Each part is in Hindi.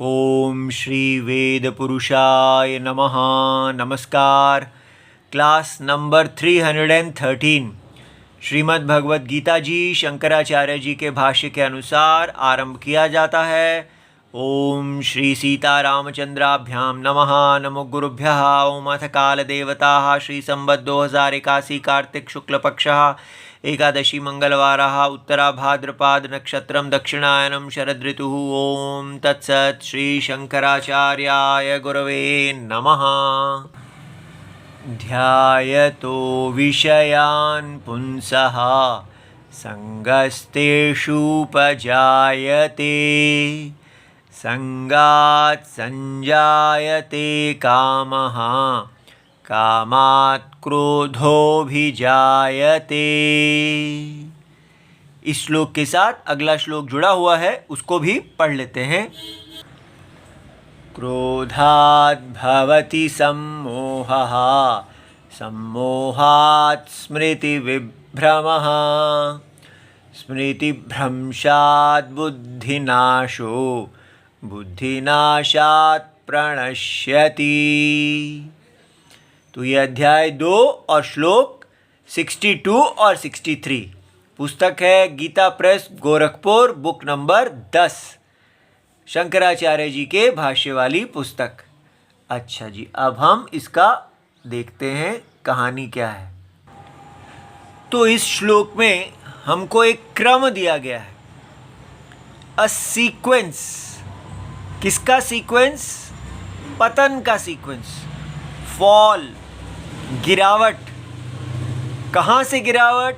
ओम श्री वेद पुरुषाय नमः। नमस्कार। क्लास नंबर 313 श्रीमद् भगवद गीता जी शंकराचार्य जी के भाष्य के अनुसार आरंभ किया जाता है। ओम श्री सीतारामचंद्राभ्याम नमः। नमो गुरुभ्यः। ओम अथ काल देवता श्री संवत् 2081 कार्तिक शुक्ल पक्षः एकादशी मंगलवारः उत्तरा भाद्रपाद नक्षत्रम दक्षिणायनम शरद ऋतुः। ओम तत्सत् श्री शंकराचार्याय गुरवे नमः। ध्यायतो विषयान् पुंसः संगस्तेषुपजायते संगात् संजायते कामः कामात् क्रोधोऽभिजायते। इस श्लोक के साथ अगला श्लोक जुड़ा हुआ है, उसको भी पढ़ लेते हैं। क्रोधात् भवति सम्मोहः सम्मोहात् स्मृतिविभ्रमः स्मृतिभ्रंशात् बुद्धिनाशो बुद्धिनाशात् प्रणश्यति। तो ये अध्याय 2 और श्लोक 62 और 63 पुस्तक है गीता प्रेस गोरखपुर, बुक नंबर 10, शंकराचार्य जी के भाष्य वाली पुस्तक। अच्छा जी, अब हम इसका देखते हैं कहानी क्या है। तो इस श्लोक में हमको एक क्रम दिया गया है, अ सीक्वेंस। किसका सीक्वेंस? पतन का सीक्वेंस, फॉल, गिरावट। कहाँ से गिरावट?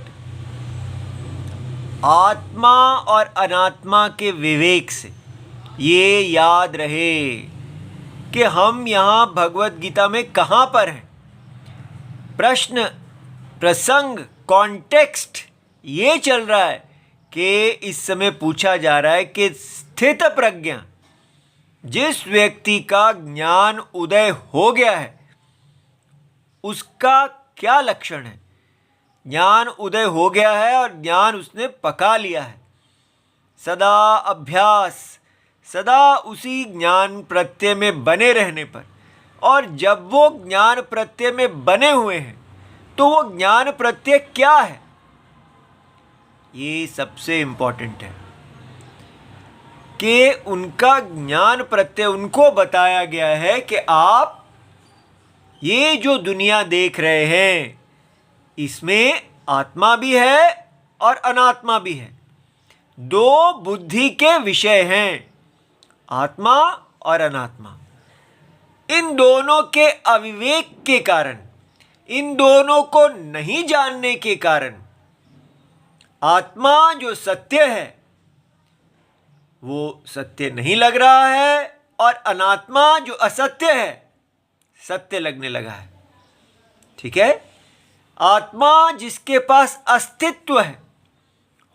आत्मा और अनात्मा के विवेक से। ये याद रहे कि हम यहाँ भगवत गीता में कहाँ पर हैं। प्रश्न, प्रसंग, कॉन्टेक्स्ट ये चल रहा है कि इस समय पूछा जा रहा है कि स्थित प्रज्ञा, जिस व्यक्ति का ज्ञान उदय हो गया है, उसका क्या लक्षण है। ज्ञान उदय हो गया है और ज्ञान उसने पका लिया है। सदा अभ्यास, सदा उसी ज्ञान प्रत्यय में बने रहने पर, और जब वो ज्ञान प्रत्यय में बने हुए हैं तो वो ज्ञान प्रत्यय क्या है, ये सबसे इंपॉर्टेंट है कि उनका ज्ञान प्रत्यय उनको बताया गया है कि आप ये जो दुनिया देख रहे हैं इसमें आत्मा भी है और अनात्मा भी है। दो बुद्धि के विषय हैं, आत्मा और अनात्मा। इन दोनों के अविवेक के कारण, इन दोनों को नहीं जानने के कारण, आत्मा जो सत्य है वो सत्य नहीं लग रहा है और अनात्मा जो असत्य है सत्य लगने लगा है। ठीक है? आत्मा जिसके पास अस्तित्व है,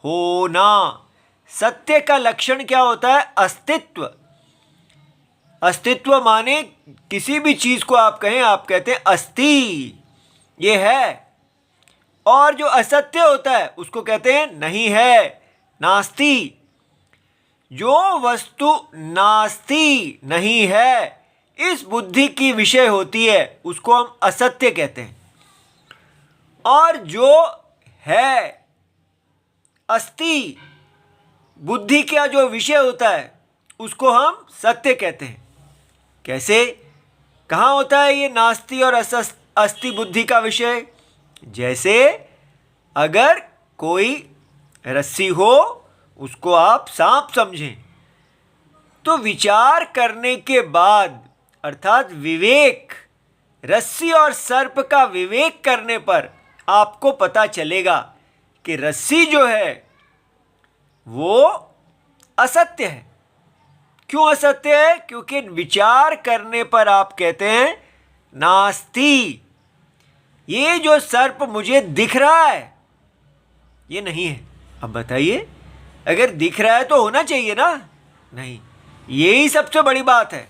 होना। सत्य का लक्षण क्या होता है? अस्तित्व। अस्तित्व माने किसी भी चीज को आप कहें, आप कहते हैं अस्ति, ये है। और जो असत्य होता है उसको कहते हैं नहीं है, नास्ति। जो वस्तु नास्ति, नहीं है, इस बुद्धि की विषय होती है उसको हम असत्य कहते हैं। और जो है, अस्ति, बुद्धि का जो विषय होता है उसको हम सत्य कहते हैं। कैसे? कहाँ होता है ये नास्ति और अस्ति बुद्धि का विषय? जैसे अगर कोई रस्सी हो, उसको आप सांप समझें, तो विचार करने के बाद, अर्थात विवेक, रस्सी और सर्प का विवेक करने पर आपको पता चलेगा कि रस्सी जो है वो असत्य है। क्यों असत्य है? क्योंकि विचार करने पर आप कहते हैं नास्ति। ये जो सर्प मुझे दिख रहा है ये नहीं है। अब बताइए, अगर दिख रहा है तो होना चाहिए ना? नहीं, यही सबसे बड़ी बात है।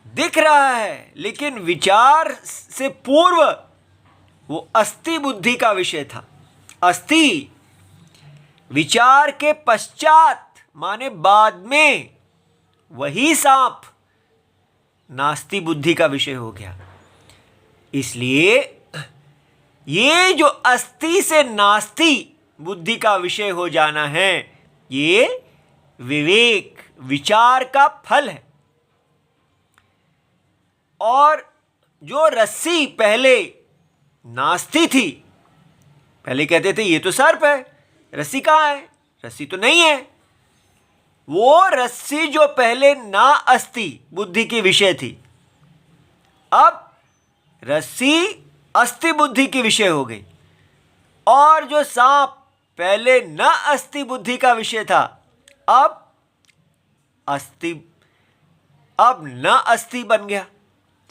दिख रहा है लेकिन विचार से पूर्व वो अस्ति बुद्धि का विषय था। अस्ति, विचार के पश्चात माने बाद में वही सांप नास्ति बुद्धि का विषय हो गया। इसलिए ये जो अस्ति से नास्ति बुद्धि का विषय हो जाना है, ये विवेक विचार का फल है। और जो रस्सी पहले नास्ति थी, पहले कहते थे ये तो सर्प है, रस्सी कहाँ है, रस्सी तो नहीं है, वो रस्सी जो पहले ना अस्ति बुद्धि की विषय थी, अब रस्सी अस्ति बुद्धि की विषय हो गई। और जो सांप पहले न अस्ति बुद्धि का विषय था, अब न अस्ति बन गया।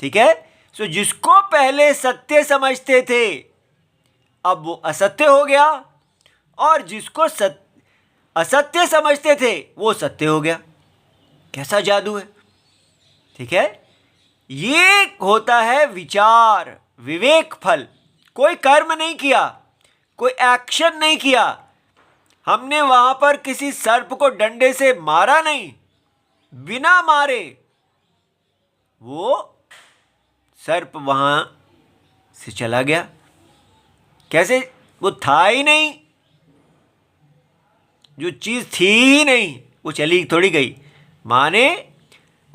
ठीक है। सो जिसको पहले सत्य समझते थे, अब वो असत्य हो गया, और जिसको असत्य समझते थे वो सत्य हो गया। कैसा जादू है। ठीक है। ये होता है विचार, विवेक फल। कोई कर्म नहीं किया, कोई एक्शन नहीं किया, हमने वहां पर किसी सर्प को डंडे से मारा नहीं, बिना मारे वो सर्प वहां से चला गया। कैसे? वो था ही नहीं, जो चीज थी ही नहीं वो चली थोड़ी गई, माने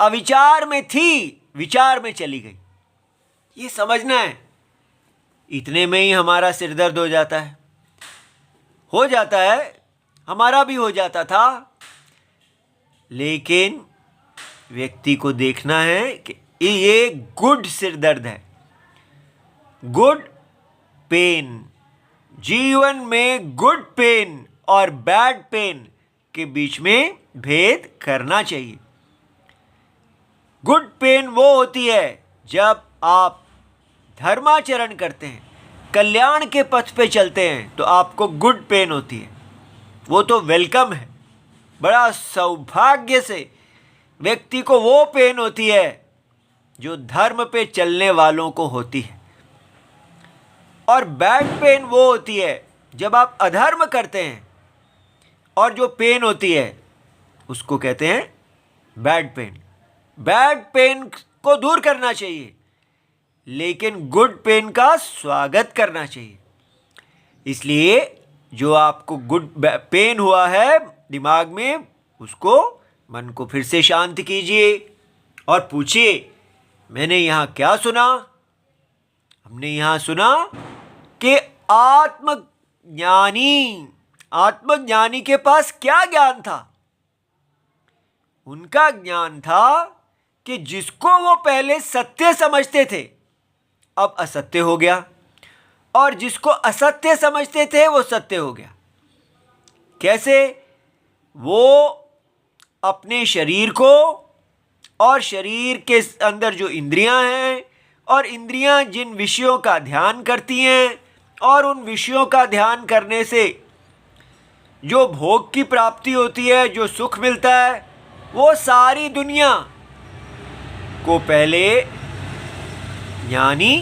अविचार में थी, विचार में चली गई। ये समझना है। इतने में ही हमारा सिर दर्द हो जाता है, हमारा भी हो जाता था। लेकिन व्यक्ति को देखना है कि ये गुड सिर दर्द है, गुड पेन। जीवन में गुड पेन और बैड पेन के बीच में भेद करना चाहिए। गुड पेन वो होती है जब आप धर्माचरण करते हैं, कल्याण के पथ पे चलते हैं, तो आपको गुड पेन होती है। वो तो वेलकम है। बड़ा सौभाग्य से व्यक्ति को वो पेन होती है जो धर्म पे चलने वालों को होती है। और बैड पेन वो होती है जब आप अधर्म करते हैं, और जो पेन होती है उसको कहते हैं बैड पेन। बैड पेन को दूर करना चाहिए, लेकिन गुड पेन का स्वागत करना चाहिए। इसलिए जो आपको गुड पेन हुआ है दिमाग में, उसको, मन को फिर से शांत कीजिए और पूछिए, मैंने यहाँ क्या सुना? हमने यहाँ सुना कि आत्मज्ञानी के पास क्या ज्ञान था? उनका ज्ञान था कि जिसको वो पहले सत्य समझते थे, अब असत्य हो गया, और जिसको असत्य समझते थे वो सत्य हो गया। कैसे? वो अपने शरीर को, और शरीर के अंदर जो इंद्रियां हैं, और इंद्रियां जिन विषयों का ध्यान करती हैं, और उन विषयों का ध्यान करने से जो भोग की प्राप्ति होती है, जो सुख मिलता है, वो सारी दुनिया को पहले ज्ञानी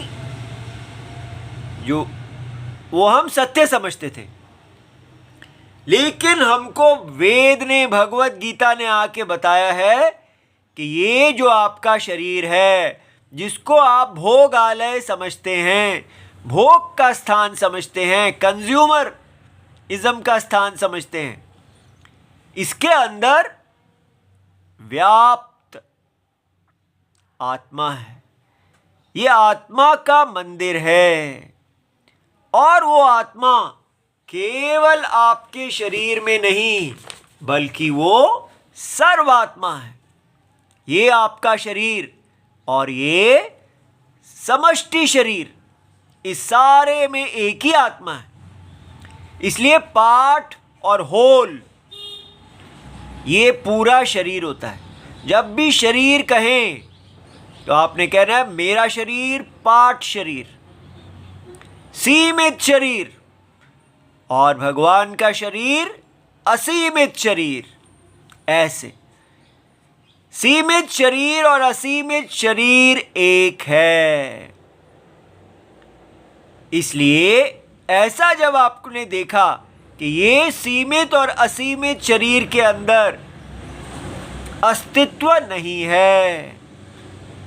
जो वो हम सत्य समझते थे। लेकिन हमको वेद ने, भगवत गीता ने आके बताया है कि ये जो आपका शरीर है, जिसको आप भोगालय समझते हैं, भोग का स्थान समझते हैं, कंज्यूमर इज्म का स्थान समझते हैं, इसके अंदर व्याप्त आत्मा है। ये आत्मा का मंदिर है, और वो आत्मा केवल आपके शरीर में नहीं, बल्कि वो सर्वात्मा है। ये आपका शरीर और ये समष्टि शरीर, इस सारे में एक ही आत्मा है। इसलिए पार्ट और होल, ये पूरा शरीर होता है। जब भी शरीर कहें तो आपने कहना है मेरा शरीर पार्ट शरीर, सीमित शरीर, और भगवान का शरीर असीमित शरीर। ऐसे सीमित शरीर और असीमित शरीर एक है। इसलिए ऐसा जब आपने देखा कि ये सीमित और असीमित शरीर के अंदर अस्तित्व नहीं है।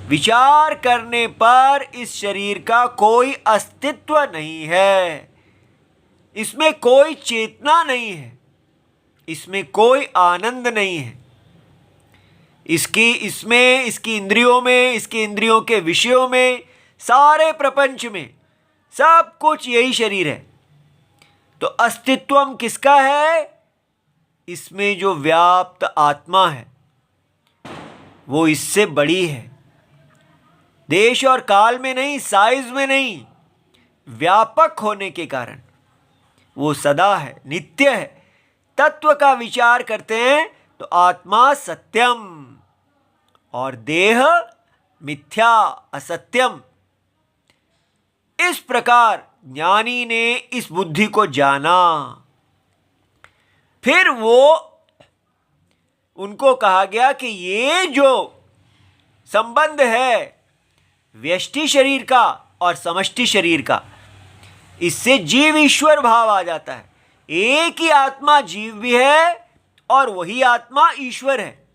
विचार करने पर इस शरीर का कोई अस्तित्व नहीं है, इसमें कोई चेतना नहीं है, इसमें कोई आनंद नहीं है। इसकी इंद्रियों में, इसकी इंद्रियों के विषयों में, सारे प्रपंच में सब कुछ यही शरीर है। तो अस्तित्वम किसका है? इसमें जो व्याप्त आत्मा है वो इससे बड़ी है। देश और काल में नहीं, साइज में नहीं, व्यापक होने के कारण वो सदा है, नित्य है। तत्व का विचार करते हैं तो आत्मा सत्यम और देह मिथ्या, असत्यम। इस प्रकार ज्ञानी ने इस बुद्धि को जाना। फिर उनको कहा गया कि ये जो संबंध है व्यष्टि शरीर का और समष्टि शरीर का, इससे जीव ईश्वर भाव आ जाता है। एक ही आत्मा जीव भी है और वही आत्मा ईश्वर है।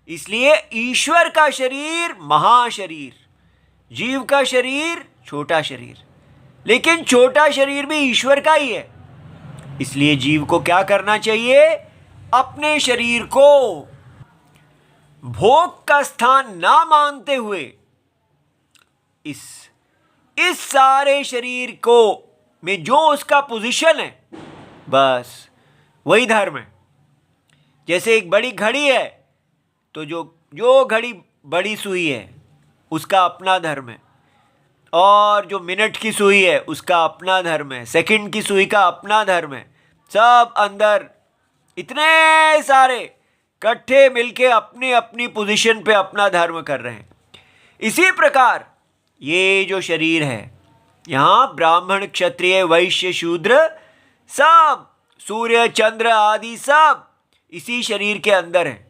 इसलिए ईश्वर का शरीर महाशरीर, जीव का शरीर छोटा शरीर, लेकिन छोटा शरीर भी ईश्वर का ही है। इसलिए जीव को क्या करना चाहिए? अपने शरीर को भोग का स्थान ना मानते हुए इस सारे शरीर को में जो उसका पोजीशन है, बस वही धर्म है। जैसे एक बड़ी घड़ी है तो जो घड़ी बड़ी सुई है उसका अपना धर्म है, और जो मिनट की सुई है उसका अपना धर्म है, सेकंड की सुई का अपना धर्म है। सब अंदर इतने सारे इकट्ठे मिलके अपनी अपनी पोजीशन पे अपना धर्म कर रहे हैं। इसी प्रकार ये जो शरीर है, यहाँ ब्राह्मण क्षत्रिय वैश्य शूद्र सब, सूर्य चंद्र आदि सब इसी शरीर के अंदर हैं।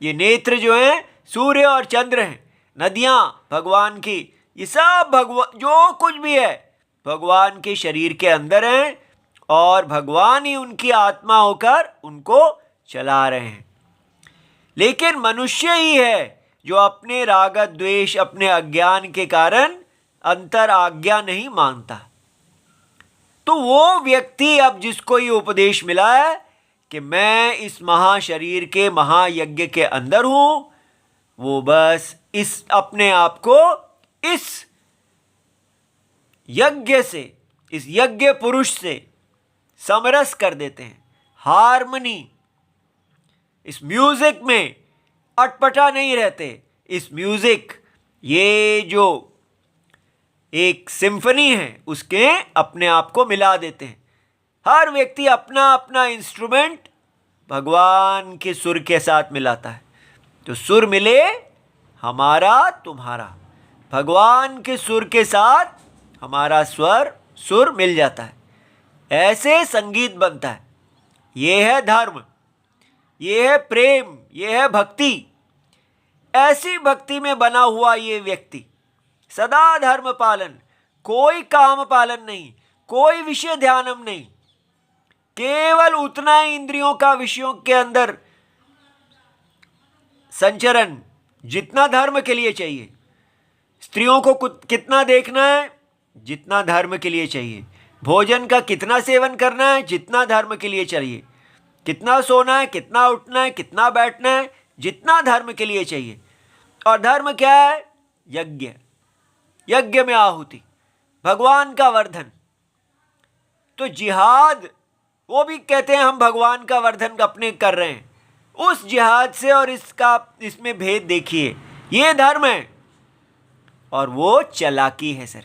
ये नेत्र जो हैं सूर्य और चंद्र हैं, नदियाँ भगवान की, ये सब भगवान, जो कुछ भी है भगवान के शरीर के अंदर हैं, और भगवान ही उनकी आत्मा होकर उनको चला रहे हैं। लेकिन मनुष्य ही है जो अपने राग द्वेष, अपने अज्ञान के कारण अंतर आज्ञा नहीं मानता। तो वो व्यक्ति, अब जिसको ये उपदेश मिला है कि मैं इस महाशरीर के महायज्ञ के अंदर हूं, वो बस इस अपने आप को इस यज्ञ से, इस यज्ञ पुरुष से समरस कर देते हैं। हार्मनी, इस म्यूजिक में अटपटा नहीं रहते। इस म्यूजिक, ये जो एक सिम्फनी है, उसके अपने आप को मिला देते हैं। हर व्यक्ति अपना अपना इंस्ट्रूमेंट भगवान के सुर के साथ मिलाता है। तो सुर मिले हमारा तुम्हारा, भगवान के सुर के साथ हमारा सुर मिल जाता है, ऐसे संगीत बनता है। ये है धर्म, ये है प्रेम, ये है भक्ति। ऐसी भक्ति में बना हुआ ये व्यक्ति सदा धर्म पालन, कोई काम पालन नहीं, कोई विषय ध्यानम नहीं, केवल उतना ही इंद्रियों का विषयों के अंदर संचरण जितना धर्म के लिए चाहिए। स्त्रियों को कितना देखना है, जितना धर्म के लिए चाहिए। भोजन का कितना सेवन करना है, जितना धर्म के लिए चाहिए। कितना सोना है, कितना उठना है, कितना बैठना है, जितना धर्म के लिए चाहिए। और धर्म क्या है? यज्ञ, यज्ञ में आहुति, भगवान का वर्धन। तो जिहाद, वो भी कहते हैं हम भगवान का वर्धन अपने कर रहे हैं। उस जिहाद से और इसमें भेद देखिए। ये धर्म है और वो चालाकी है सर।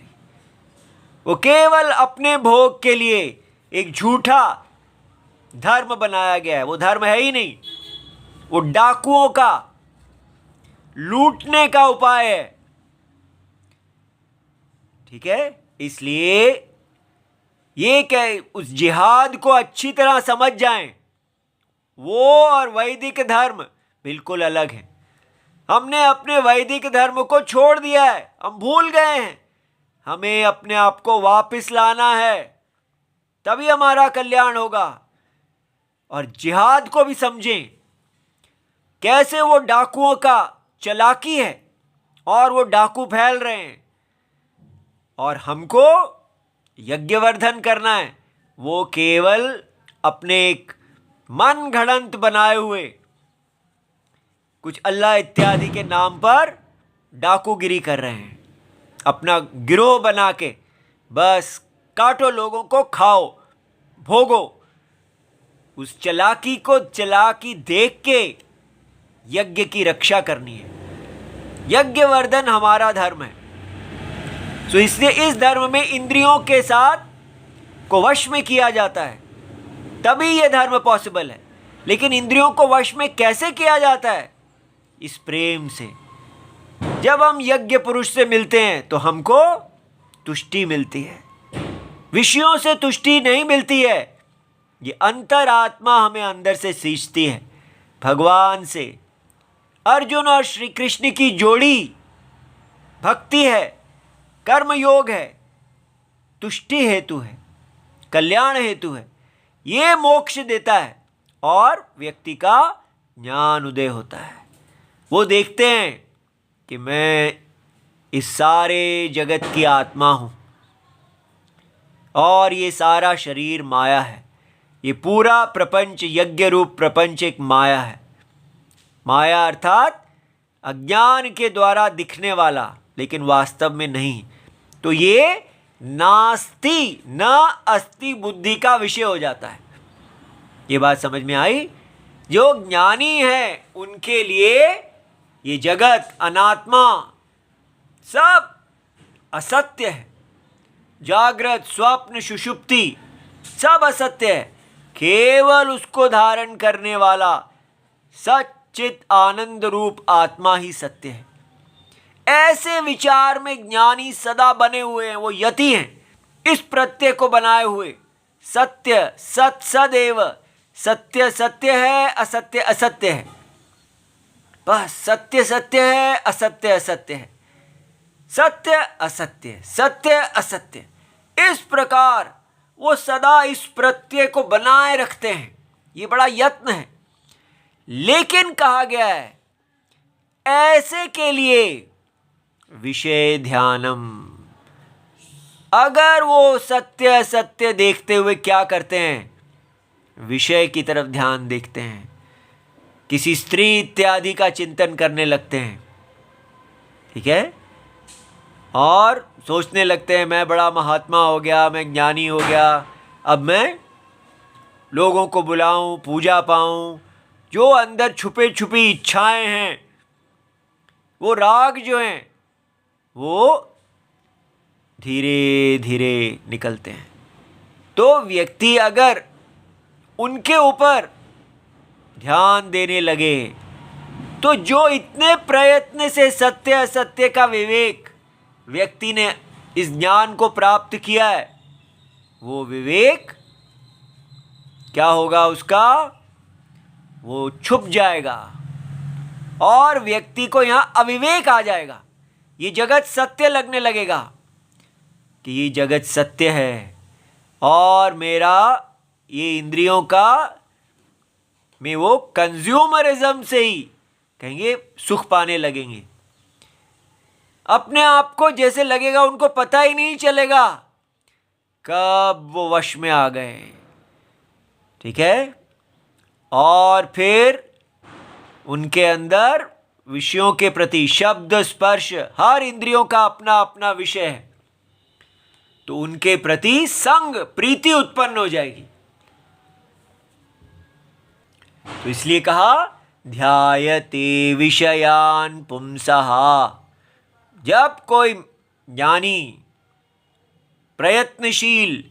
वो केवल अपने भोग के लिए एक झूठा धर्म बनाया गया है। वो धर्म है ही नहीं, वो डाकुओं का, लूटने का उपाय है। ठीक है, इसलिए ये क्या, उस जिहाद को अच्छी तरह समझ जाएं। वो और वैदिक धर्म बिल्कुल अलग है। हमने अपने वैदिक धर्म को छोड़ दिया है, हम भूल गए हैं। हमें अपने आप को वापस लाना है, तभी हमारा कल्याण होगा। और जिहाद को भी समझें। कैसे वो डाकुओं का चालाकी है और वो डाकू फैल रहे हैं, और हमको यज्ञवर्धन करना है। वो केवल अपने एक मन घड़ंत बनाए हुए कुछ अल्लाह इत्यादि के नाम पर डाकूगिरी कर रहे हैं, अपना गिरोह बना के बस काटो लोगों को, खाओ, भोगो। उस चालाकी देख के यज्ञ की रक्षा करनी है। यज्ञवर्धन हमारा धर्म है। तो इसलिए इस धर्म में इंद्रियों के साथ को वश में किया जाता है, तभी यह धर्म पॉसिबल है। लेकिन इंद्रियों को वश में कैसे किया जाता है? इस प्रेम से। जब हम यज्ञ पुरुष से मिलते हैं तो हमको तुष्टि मिलती है, विषयों से तुष्टि नहीं मिलती है। ये अंतरात्मा हमें अंदर से सींचती है भगवान से। अर्जुन और श्री कृष्ण की जोड़ी भक्ति है, कर्म योग है, तुष्टि हेतु है, कल्याण हेतु है। ये मोक्ष देता है और व्यक्ति का ज्ञान उदय होता है। वो देखते हैं कि मैं इस सारे जगत की आत्मा हूँ और ये सारा शरीर माया है। ये पूरा प्रपंच, यज्ञ रूप प्रपंच एक माया है। माया अर्थात अज्ञान के द्वारा दिखने वाला, लेकिन वास्तव में नहीं। तो ये नास्ति न अस्ति बुद्धि का विषय हो जाता है। ये बात समझ में आई? जो ज्ञानी है उनके लिए ये जगत, अनात्मा सब असत्य है। जागृत, स्वप्न, सुषुप्ति सब असत्य है। केवल उसको धारण करने वाला सच्चित आनंद रूप आत्मा ही सत्य है। ऐसे विचार में ज्ञानी सदा बने हुए हैं, वो यति हैं इस प्रत्यय को बनाए हुए। सत्य सत सदैव, सत्य सत्य है, असत्य असत्य है। बस सत्य सत्य है, असत्य असत्य है, सत्य असत्य, सत्य असत्य। इस प्रकार वो सदा इस प्रत्यय को बनाए रखते हैं। ये बड़ा यत्न है। लेकिन कहा गया है ऐसे के लिए विषय ध्यानम। अगर वो सत्य असत्य देखते हुए क्या करते हैं? विषय की तरफ ध्यान देखते हैं, किसी स्त्री इत्यादि का चिंतन करने लगते हैं, ठीक है, और सोचने लगते हैं मैं बड़ा महात्मा हो गया, मैं ज्ञानी हो गया, अब मैं लोगों को बुलाऊं, पूजा पाऊं। जो अंदर छुपे छुपी इच्छाएं हैं, वो राग जो हैं, वो धीरे धीरे निकलते हैं। तो व्यक्ति अगर उनके ऊपर ध्यान देने लगे तो जो इतने प्रयत्न से सत्य असत्य का विवेक व्यक्ति ने इस ज्ञान को प्राप्त किया है, वो विवेक क्या होगा उसका? वो छुप जाएगा और व्यक्ति को यहां अविवेक आ जाएगा। ये जगत सत्य लगने लगेगा कि ये जगत सत्य है और मेरा ये इंद्रियों का में वो कंज्यूमरिज्म से ही कहेंगे सुख पाने लगेंगे। अपने आप को जैसे लगेगा उनको पता ही नहीं चलेगा कब वो वश में आ गए, ठीक है। और फिर उनके अंदर विषयों के प्रति शब्द स्पर्श, हर इंद्रियों का अपना अपना विषय है, तो उनके प्रति संग प्रीति उत्पन्न हो जाएगी। तो इसलिए कहा ध्यायते विषयान पुंसः। जब कोई ज्ञानी प्रयत्नशील,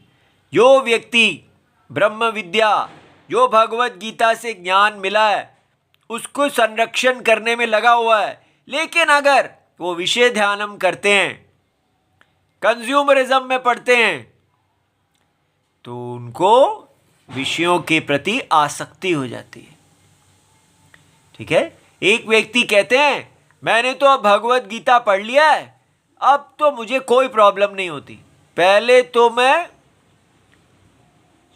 जो व्यक्ति ब्रह्म विद्या, जो भगवत गीता से ज्ञान मिला है, उसको संरक्षण करने में लगा हुआ है, लेकिन अगर वो विषय ध्यानम करते हैं, कंज्यूमरिज्म में पढ़ते हैं, तो उनको विषयों के प्रति आसक्ति हो जाती है, ठीक है। एक व्यक्ति कहते हैं मैंने तो अब भगवत गीता पढ़ लिया है, अब तो मुझे कोई प्रॉब्लम नहीं होती। पहले तो मैं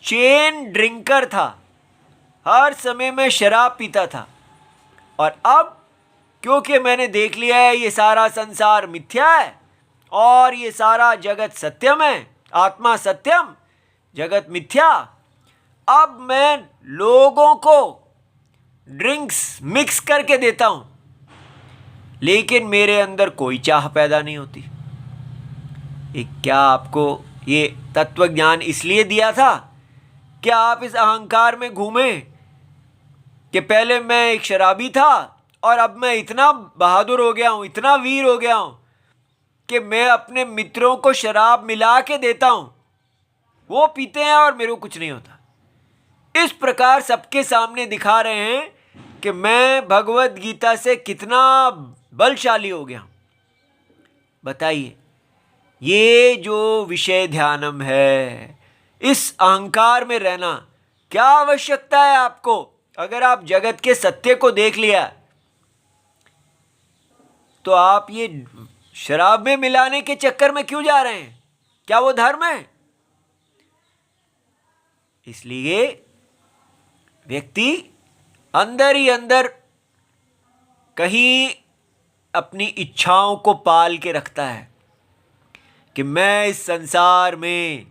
चेन ड्रिंकर था, हर समय मैं शराब पीता था, और अब क्योंकि मैंने देख लिया है ये सारा संसार मिथ्या है और ये सारा जगत सत्यम है, आत्मा सत्यम, जगत मिथ्या, अब मैं लोगों को ड्रिंक्स मिक्स करके देता हूं, लेकिन मेरे अंदर कोई चाह पैदा नहीं होती। क्या आपको ये तत्व ज्ञान इसलिए दिया था कि आप इस अहंकार में घूमें कि पहले मैं एक शराबी था और अब मैं इतना बहादुर हो गया हूं, इतना वीर हो गया हूं कि मैं अपने मित्रों को शराब मिला के देता हूं, वो पीते हैं और मेरे को कुछ नहीं होता। इस प्रकार सबके सामने दिखा रहे हैं कि मैं भगवत गीता से कितना बलशाली हो गया। बताइए, ये जो विषय ध्यानम है, इस अहंकार में रहना, क्या आवश्यकता है आपको? अगर आप जगत के सत्य को देख लिया तो आप ये शराब में मिलाने के चक्कर में क्यों जा रहे हैं? क्या वो धर्म है? इसलिए व्यक्ति अंदर ही अंदर कहीं अपनी इच्छाओं को पाल के रखता है कि मैं इस संसार में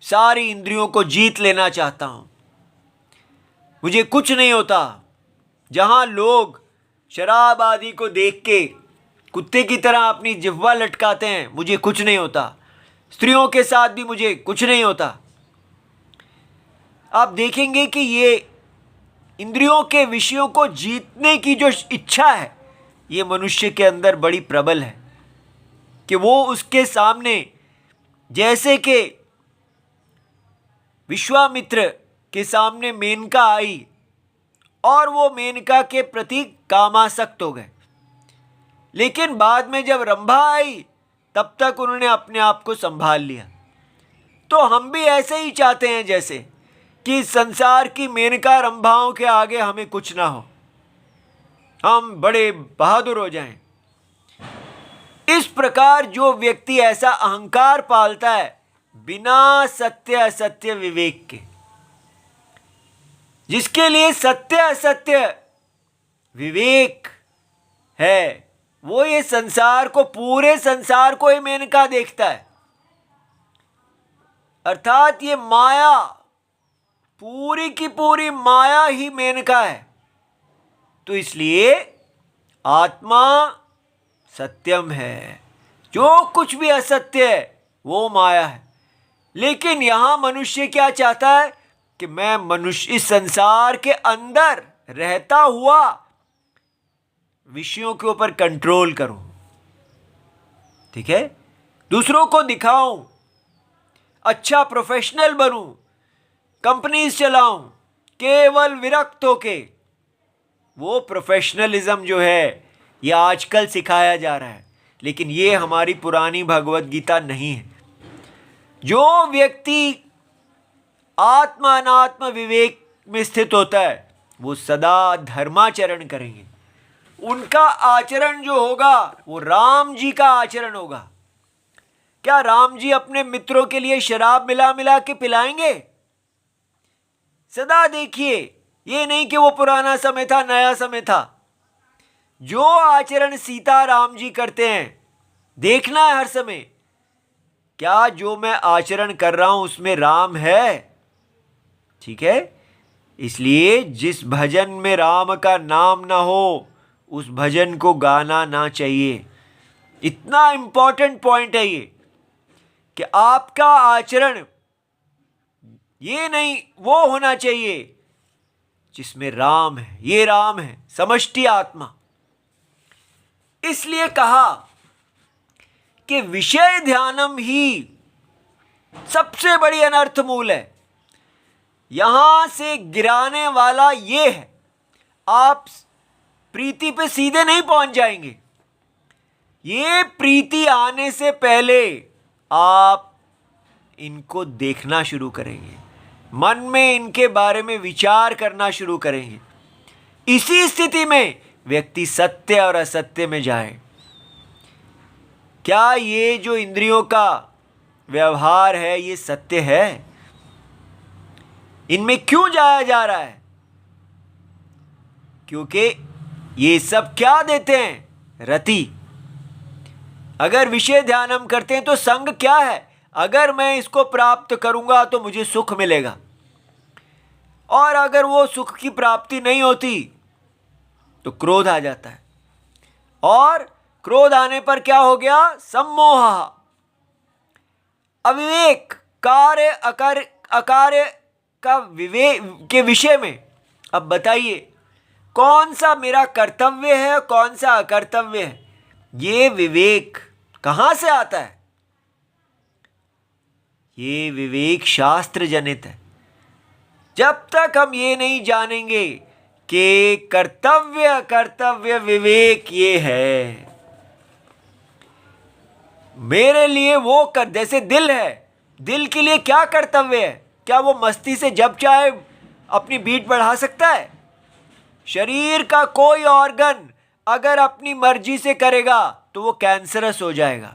सारी इंद्रियों को जीत लेना चाहता हूं, मुझे कुछ नहीं होता। जहां लोग शराब आदि को देख के कुत्ते की तरह अपनी जिह्वा लटकाते हैं, मुझे कुछ नहीं होता। स्त्रियों के साथ भी मुझे कुछ नहीं होता। आप देखेंगे कि ये इंद्रियों के विषयों को जीतने की जो इच्छा है, ये मनुष्य के अंदर बड़ी प्रबल है कि वो उसके सामने, जैसे कि विश्वामित्र के सामने मेनका आई और वो मेनका के प्रति कामासक्त हो गए, लेकिन बाद में जब रंभा आई तब तक उन्होंने अपने आप को संभाल लिया। तो हम भी ऐसे ही चाहते हैं जैसे कि संसार की मेनका रंभाओं के आगे हमें कुछ ना हो, हम बड़े बहादुर हो जाएं। इस प्रकार जो व्यक्ति ऐसा अहंकार पालता है बिना सत्य असत्य विवेक के, जिसके लिए सत्य असत्य विवेक है, वो ये संसार को, पूरे संसार को ही मेनका देखता है। अर्थात ये माया, पूरी की पूरी माया ही मेनका है। तो इसलिए आत्मा सत्यम है, जो कुछ भी असत्य है वो माया है। लेकिन यहां मनुष्य क्या चाहता है कि मैं मनुष्य इस संसार के अंदर रहता हुआ विषयों के ऊपर कंट्रोल करूं, ठीक है, दूसरों को दिखाऊं, अच्छा प्रोफेशनल बनूं, कंपनीज चलाऊं, केवल विरक्त होके। वो प्रोफेशनलिज्म जो है ये आजकल सिखाया जा रहा है, लेकिन ये हमारी पुरानी भगवत गीता नहीं है। जो व्यक्ति आत्मा अनात्म विवेक में स्थित होता है वो सदा धर्माचरण करेंगे। उनका आचरण जो होगा वो राम जी का आचरण होगा। क्या राम जी अपने मित्रों के लिए शराब मिला मिला के पिलाएंगे? सदा देखिए, ये नहीं कि वो पुराना समय था, नया समय था। जो आचरण सीता राम जी करते हैं देखना है हर समय, क्या जो मैं आचरण कर रहा हूं उसमें राम है? ठीक है, इसलिए जिस भजन में राम का नाम ना हो उस भजन को गाना ना चाहिए। इतना इंपॉर्टेंट पॉइंट है ये कि आपका आचरण ये नहीं, वो होना चाहिए जिसमें राम है। ये राम है, समष्टि आत्मा। इसलिए कहा कि विषय ध्यानम ही सबसे बड़ी अनर्थ मूल है। यहां से गिराने वाला ये है, आप प्रीति पे सीधे नहीं पहुंच जाएंगे। ये प्रीति आने से पहले आप इनको देखना शुरू करेंगे, मन में इनके बारे में विचार करना शुरू करेंगे। इसी स्थिति में व्यक्ति सत्य और असत्य में जाए। क्या ये जो इंद्रियों का व्यवहार है ये सत्य है? इनमें क्यों जाया जा रहा है? क्योंकि ये सब क्या देते हैं? रति। अगर विषय ध्यान हम करते हैं तो संग क्या है? अगर मैं इसको प्राप्त करूंगा तो मुझे सुख मिलेगा, और अगर वो सुख की प्राप्ति नहीं होती तो क्रोध आ जाता है, और क्रोध आने पर क्या हो गया? सम्मोह। अविवेक, कार्य अकार्य का विवेक के विषय में अब बताइए कौन सा मेरा कर्तव्य है, कौन सा अकर्तव्य है? ये विवेक कहां से आता है? ये विवेक शास्त्र जनित है। जब तक हम ये नहीं जानेंगे कि कर्तव्य अकर्तव्य विवेक ये है, मेरे लिए वो कर, जैसे दिल है, दिल के लिए क्या कर्तव्य है? क्या वो मस्ती से जब चाहे अपनी बीट बढ़ा सकता है? शरीर का कोई ऑर्गन अगर अपनी मर्जी से करेगा तो वो कैंसरस हो जाएगा।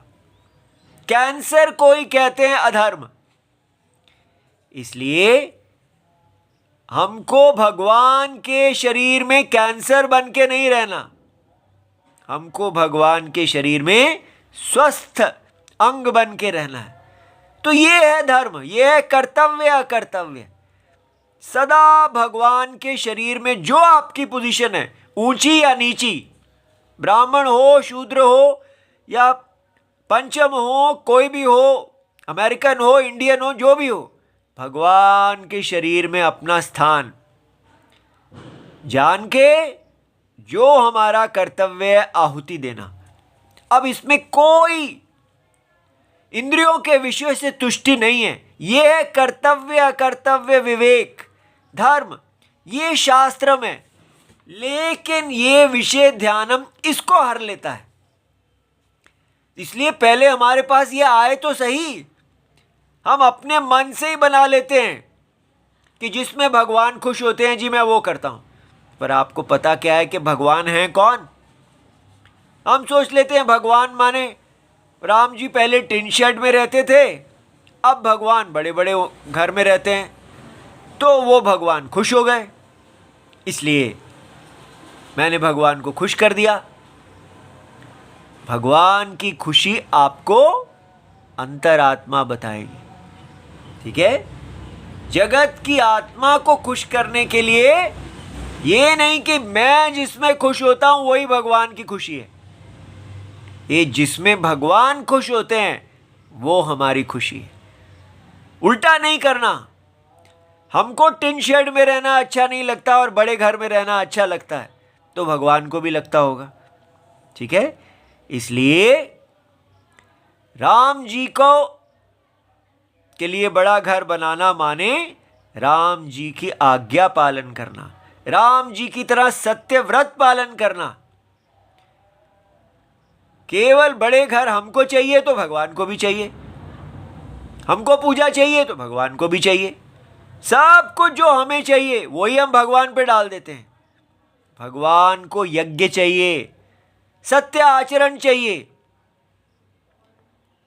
कैंसर कोई कहते हैं अधर्म। इसलिए हमको भगवान के शरीर में कैंसर बन के नहीं रहना, हमको भगवान के शरीर में स्वस्थ अंग बन के रहना है। तो ये है धर्म, ये है कर्तव्य अकर्तव्य। सदा भगवान के शरीर में जो आपकी पोजीशन है, ऊंची या नीची, ब्राह्मण हो, शूद्र हो या पंचम हो, कोई भी हो, अमेरिकन हो, इंडियन हो, जो भी हो, भगवान के शरीर में अपना स्थान जान के जो हमारा कर्तव्य है आहुति देना। अब इसमें कोई इंद्रियों के विषय से तुष्टि नहीं है। यह है कर्तव्य अकर्तव्य विवेक धर्म, ये शास्त्र में। लेकिन ये विषय ध्यानम इसको हर लेता है। इसलिए पहले हमारे पास ये आए तो सही, हम अपने मन से ही बना लेते हैं कि जिसमें भगवान खुश होते हैं जी मैं वो करता हूं। पर आपको पता क्या है कि भगवान हैं कौन? हम सोच लेते हैं भगवान माने राम जी पहले टिन शेड में रहते थे, अब भगवान बड़े बड़े घर में रहते हैं, तो वो भगवान खुश हो गए, इसलिए मैंने भगवान को खुश कर दिया। भगवान की खुशी आपको अंतरात्मा बताएगी। ठीक है? जगत की आत्मा को खुश करने के लिए ये नहीं कि मैं जिसमें खुश होता हूं वही भगवान की खुशी है। ये जिसमें भगवान खुश होते हैं वो हमारी खुशी है। उल्टा नहीं करना। हमको टिन शेड में रहना अच्छा नहीं लगता और बड़े घर में रहना अच्छा लगता है, तो भगवान को भी लगता होगा। ठीक है? इसलिए राम जी को के लिए बड़ा घर बनाना माने राम जी की आज्ञा पालन करना, राम जी की तरह सत्य व्रत पालन करना। केवल बड़े घर हमको चाहिए तो भगवान को भी चाहिए, हमको पूजा चाहिए तो भगवान को भी चाहिए, सब कुछ जो हमें चाहिए वही हम भगवान पे डाल देते हैं। भगवान को यज्ञ चाहिए, सत्य आचरण चाहिए,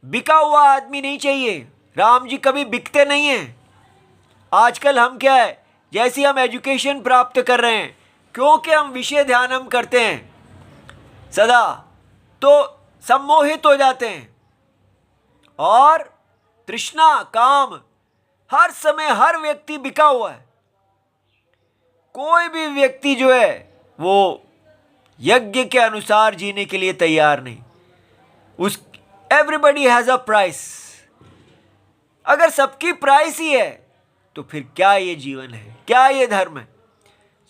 बिका हुआ आदमी नहीं चाहिए। राम जी कभी बिकते नहीं हैं। आजकल हम क्या है, जैसी हम एजुकेशन प्राप्त कर रहे हैं, क्योंकि हम विषय ध्यान हम करते हैं सदा, तो सम्मोहित हो जाते हैं और तृष्णा काम हर समय, हर व्यक्ति बिका हुआ है। कोई भी व्यक्ति जो है वो यज्ञ के अनुसार जीने के लिए तैयार नहीं। उस एवरीबडी हैज अ प्राइस। अगर सबकी प्राइस ही है तो फिर क्या ये जीवन है, क्या ये धर्म है?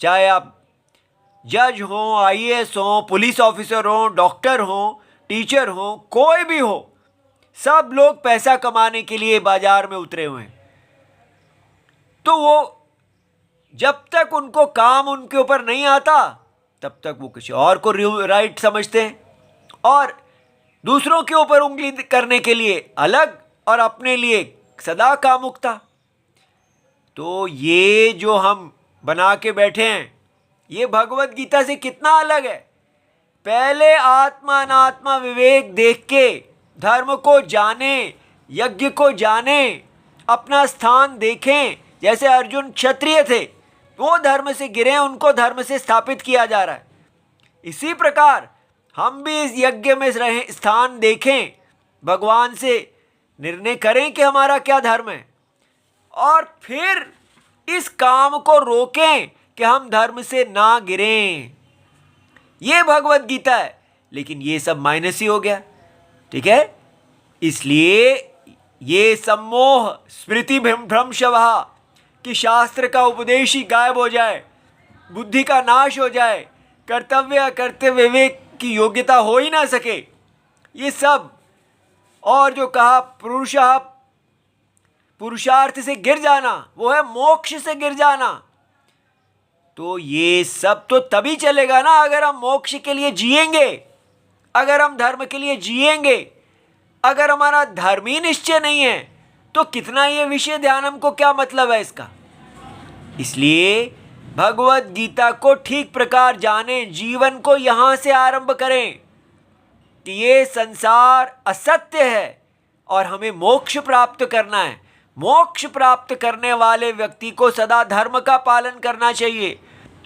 चाहे आप जज हो, आईएएस हो, पुलिस ऑफिसर हो, डॉक्टर हो, टीचर हो, कोई भी हो, सब लोग पैसा कमाने के लिए बाजार में उतरे हुए हैं। तो वो जब तक उनको काम उनके ऊपर नहीं आता तब तक वो किसी और को राइट समझते हैं, और दूसरों के ऊपर उंगली करने के लिए अलग और अपने लिए सदा कामुकता। तो ये जो हम बना के बैठे हैं ये भगवत गीता से कितना अलग है। पहले आत्मा अनात्मा विवेक देख के धर्म को जाने, यज्ञ को जाने, अपना स्थान देखें। जैसे अर्जुन क्षत्रिय थे, वो धर्म से गिरे, उनको धर्म से स्थापित किया जा रहा है। इसी प्रकार हम भी इस यज्ञ में रहे स्थान देखें, भगवान से निर्णय करें कि हमारा क्या धर्म है, और फिर इस काम को रोकें कि हम धर्म से ना गिरें। ये भगवत गीता है। लेकिन ये सब माइनस ही हो गया, ठीक है। इसलिए ये सम्मोह स्मृति भ्रंशवः कि शास्त्र का उपदेश ही गायब हो जाए, बुद्धि का नाश हो जाए, कर्तव्य अकर्तव्य विवेक की योग्यता हो ही ना सके, ये सब, और जो कहा पुरुषार्थ से गिर जाना, वो है मोक्ष से गिर जाना। तो ये सब तो तभी चलेगा ना अगर हम मोक्ष के लिए जिएंगे, अगर हम धर्म के लिए जिएंगे। अगर हमारा धर्म ही निश्चय नहीं है तो कितना ये विषय ध्यान, हमको क्या मतलब है इसका। इसलिए भगवत गीता को ठीक प्रकार जाने, जीवन को यहां से आरंभ करें कि ये संसार असत्य है और हमें मोक्ष प्राप्त करना है। मोक्ष प्राप्त करने वाले व्यक्ति को सदा धर्म का पालन करना चाहिए,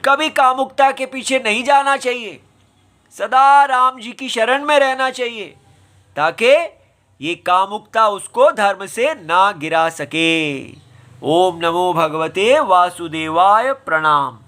कभी कामुकता के पीछे नहीं जाना चाहिए, सदा राम जी की शरण में रहना चाहिए, ताकि ये कामुकता उसको धर्म से ना गिरा सके। ओम नमो भगवते वासुदेवाय। प्रणाम।